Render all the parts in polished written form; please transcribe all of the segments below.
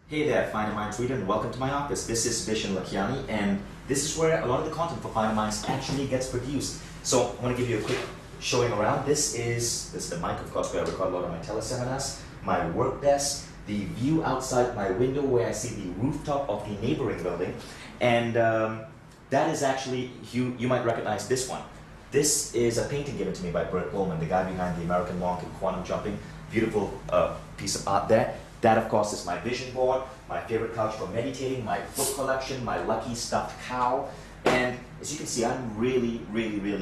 Hey there, Finer Minds reader, and welcome to my office. This is Vishen Lakhiani, and this is where a lot of the content for Finer Minds actually gets produced. So I want to give you a quick showing around. This is the mic, of course, where I record a lot of my teleseminars, my work desk, the view outside my window where I see the rooftop of the neighboring building, and that is actually, you might recognize this one. This is a painting given to me by Bert Coleman, the guy behind the American Monk and Quantum Jumping. Beautiful piece of art there. That, of course, is my vision board, my favorite couch for meditating, my book collection, my lucky stuffed cow. And as you can see, I'm really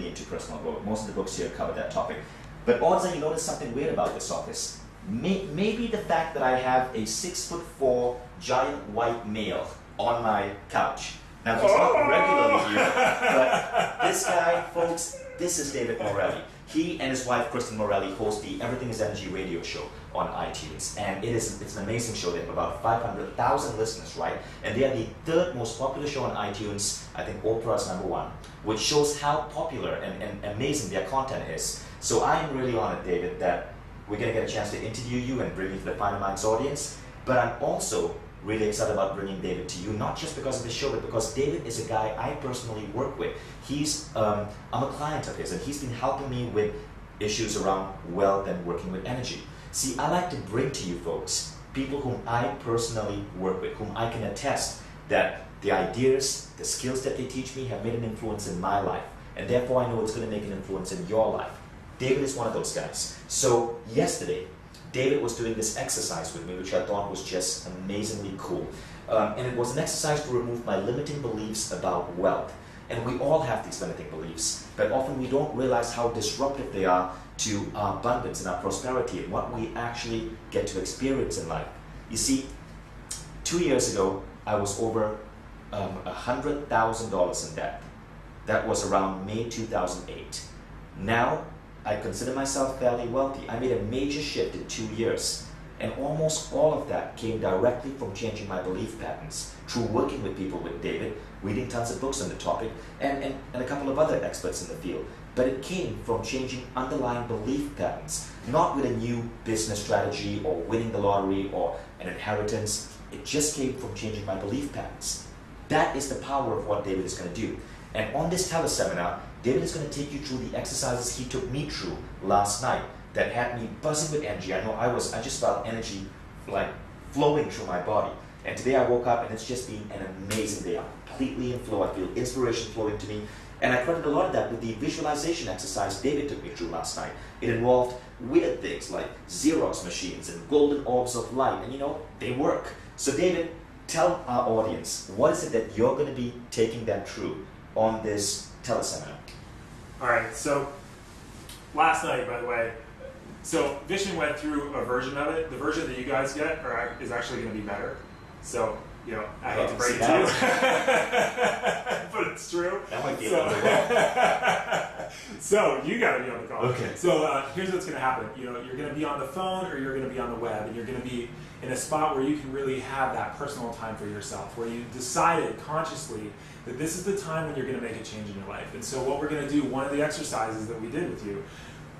into personal growth. Most of the books here cover that topic. But odds are you notice something weird about this office. Maybe the fact that I have a 6'4" giant white male on my couch. Now, he's not regularly here, but this guy, folks, this is David Morelli. He and his wife, Kristen Morelli, host the Everything is Energy radio show on iTunes. And it's an amazing show. They have about 500,000 listeners, right? And they are the third most popular show on iTunes. I think Oprah is #1, which shows how popular and amazing their content is. So I'm really honored, David, that we're going to get a chance to interview you and bring you to the Finer Minds audience. But I'm also really excited about bringing David to you, not just because of the show, but because David is a guy I personally work with. I'm a client of his, and he's been helping me with issues around wealth and working with energy. See, I like to bring to you folks people whom I personally work with, whom I can attest that the ideas, the skills that they teach me have made an influence in my life, and therefore I know it's going to make an influence in your life. David is one of those guys. So yesterday, David was doing this exercise with me, which I thought was just amazingly cool. And it was an exercise to remove my limiting beliefs about wealth. And we all have these limiting beliefs, but often we don't realize how disruptive they are to our abundance and our prosperity and what we actually get to experience in life. You see, 2 years ago, I was over $100,000 in debt. That was around May 2008. Now, I consider myself fairly wealthy. I made a major shift in 2 years, and almost all of that came directly from changing my belief patterns through working with people with David, reading tons of books on the topic, and a couple of other experts in the field. But it came from changing underlying belief patterns, not with a new business strategy or winning the lottery or an inheritance. It just came from changing my belief patterns. That is the power of what David is going to do. And on this teleseminar, David is going to take you through the exercises he took me through last night that had me buzzing with energy. I know I just felt energy like flowing through my body. And today I woke up and it's just been an amazing day. I'm completely in flow. I feel inspiration flowing to me. And I credit a lot of that with the visualization exercise David took me through last night. It involved weird things like Xerox machines and golden orbs of light. And you know, they work. So David, tell our audience, what is it that you're going to be taking them through on this teleseminar? All right, so last night, by the way, so Vishen went through a version of it. The version that you guys get is actually going to be better. So, you know, I hate to break it to you, but it's true. That might be a little bit. So you got to be on the call. Okay. So here's what's going to happen. You know, you're going to be on the phone or you're going to be on the web, and you're going to be in a spot where you can really have that personal time for yourself, where you decided consciously that this is the time when you're going to make a change in your life. And so what we're going to do, one of the exercises that we did with you,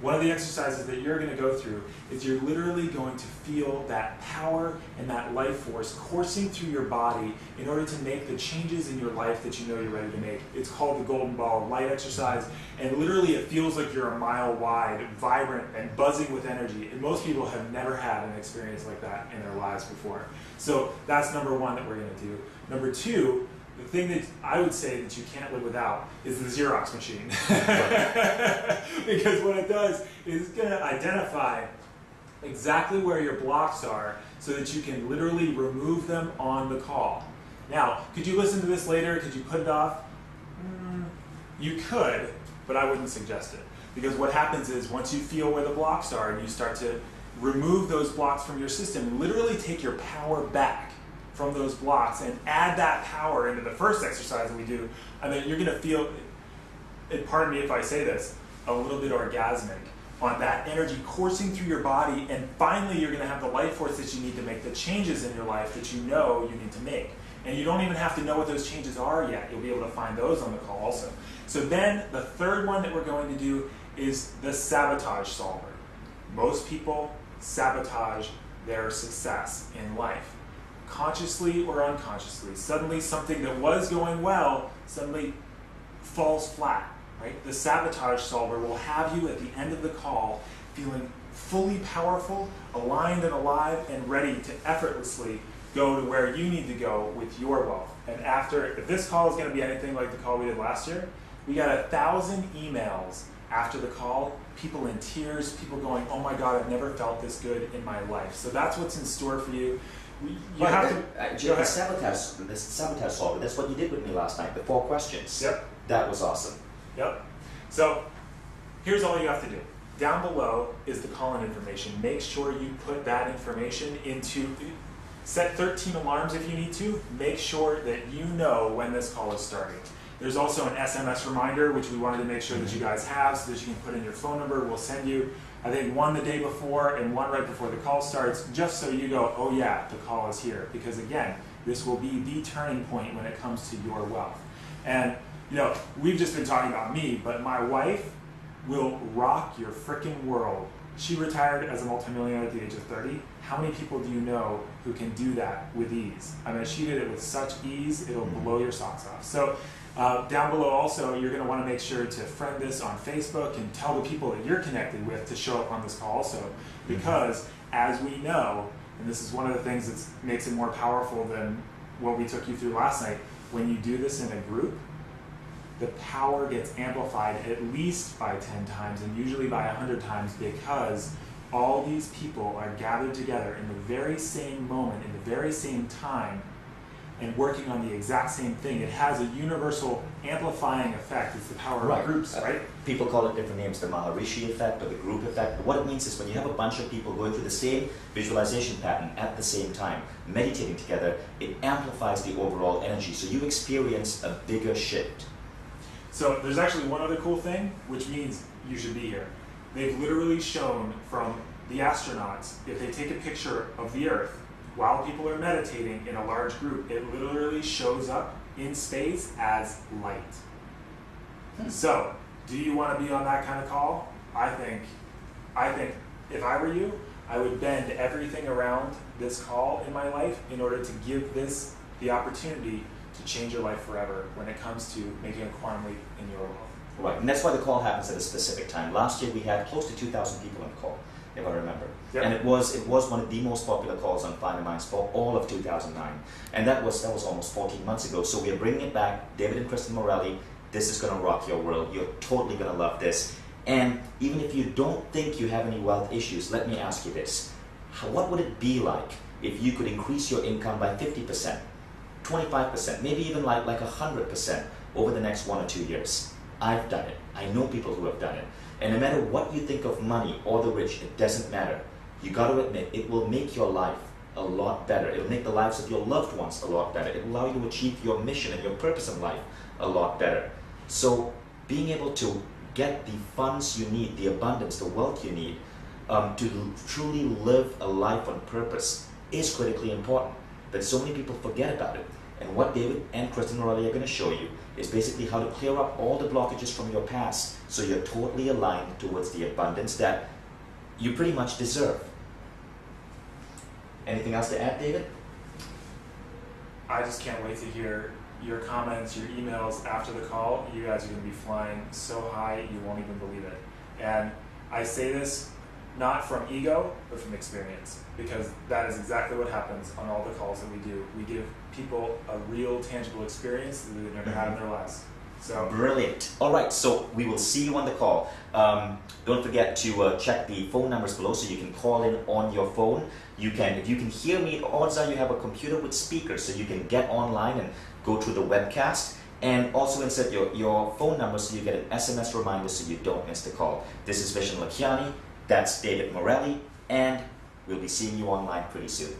one of the exercises that you're going to go through is you're literally going to feel that power and that life force coursing through your body in order to make the changes in your life that you know you're ready to make. It's called the golden ball of light exercise, and literally it feels like you're a mile wide, vibrant, and buzzing with energy. And most people have never had an experience like that in their lives before. So that's number one that we're going to do. Number two, the thing that I would say that you can't live without is the Xerox machine. Because what it does is it's going to identify exactly where your blocks are so that you can literally remove them on the call. Now, could you listen to this later? Could you put it off? You could, but I wouldn't suggest it. Because what happens is once you feel where the blocks are and you start to remove those blocks from your system, literally take your power back from those blocks and add that power into the first exercise that we do, and then you're going to feel, and pardon me if I say this, a little bit orgasmic on that energy coursing through your body, and finally you're going to have the life force that you need to make the changes in your life that you know you need to make. And you don't even have to know what those changes are yet. You'll be able to find those on the call also. So then the third one that we're going to do is the sabotage solver. Most people sabotage their success in life. consciously or unconsciously, suddenly something that was going well suddenly falls flat, right? The sabotage solver will have you at the end of the call feeling fully powerful, aligned and alive, and ready to effortlessly go to where you need to go with your wealth. And if this call is going to be anything like the call we did last year, we got 1,000 emails after the call, people in tears, people going, oh my God, I've never felt this good in my life. So that's what's in store for you. You have to... The sabotage solver, that's what you did with me last night, the 4 questions. Yep. That was awesome. Yep. So here's all you have to do. Down below is the call-in information. Make sure you put that information into... Set 13 alarms if you need to. Make sure that you know when this call is starting. There's also an SMS reminder, which we wanted to make sure that you guys have so that you can put in your phone number. We'll send you, I think, one the day before and one right before the call starts, just so you go, oh yeah, the call is here. Because again, this will be the turning point when it comes to your wealth. And you know, we've just been talking about me, but my wife will rock your freaking world. She retired as a multimillionaire at the age of 30. How many people do you know who can do that with ease? I mean, she did it with such ease, it'll blow your socks off. So down below also, you're going to want to make sure to friend this on Facebook and tell the people that you're connected with to show up on this call also. Because as we know, and this is one of the things that makes it more powerful than what we took you through last night, when you do this in a group, the power gets amplified at least by 10 times and usually by 100 times, because all these people are gathered together in the very same moment, in the very same time, and working on the exact same thing. It has a universal amplifying effect. It's the power of groups, right? People call it different names, the Maharishi effect or the group effect. But what it means is when you have a bunch of people going through the same visualization pattern at the same time, meditating together, it amplifies the overall energy. So you experience a bigger shift. So there's actually one other cool thing, which means you should be here. They've literally shown from the astronauts, if they take a picture of the Earth while people are meditating in a large group, it literally shows up in space as light. So, do you want to be on that kind of call? I think if I were you, I would bend everything around this call in my life in order to give this the opportunity to change your life forever when it comes to making a quantum leap in your wealth. Right, and that's why the call happens at a specific time. Last year we had close to 2,000 people on the call, if I remember. Yep. And it was one of the most popular calls on Find Your Minds for all of 2009. And that was almost 14 months ago. So we are bringing it back. David and Kristen Morelli, this is going to rock your world. You're totally going to love this. And even if you don't think you have any wealth issues, let me ask you this. What would it be like if you could increase your income by 50%, 25%, maybe even like 100% over the next 1 or 2 years? I've done it. I know people who have done it. And no matter what you think of money or the rich, it doesn't matter. You got to admit, it will make your life a lot better. It'll make the lives of your loved ones a lot better. It will allow you to achieve your mission and your purpose in life a lot better. So being able to get the funds you need, the abundance, the wealth you need, to truly live a life on purpose is critically important. But so many people forget about it. And what David and Kristen Morelli are going to show you is basically how to clear up all the blockages from your past so you're totally aligned towards the abundance that you pretty much deserve. Anything else to add, David? I just can't wait to hear your comments, your emails after the call. You guys are going to be flying so high you won't even believe it. And I say this not from ego, but from experience, because that is exactly what happens on all the calls that we do. We give people a real, tangible experience that they've never had in their lives. So brilliant. All right, so we will see you on the call. Don't forget to check the phone numbers below so you can call in on your phone. If you can hear me, odds are you have a computer with speakers, so you can get online and go through the webcast. And also insert your phone number so you get an SMS reminder so you don't miss the call. This is Vishen Lakhiani. That's David Morelli, and we'll be seeing you online pretty soon.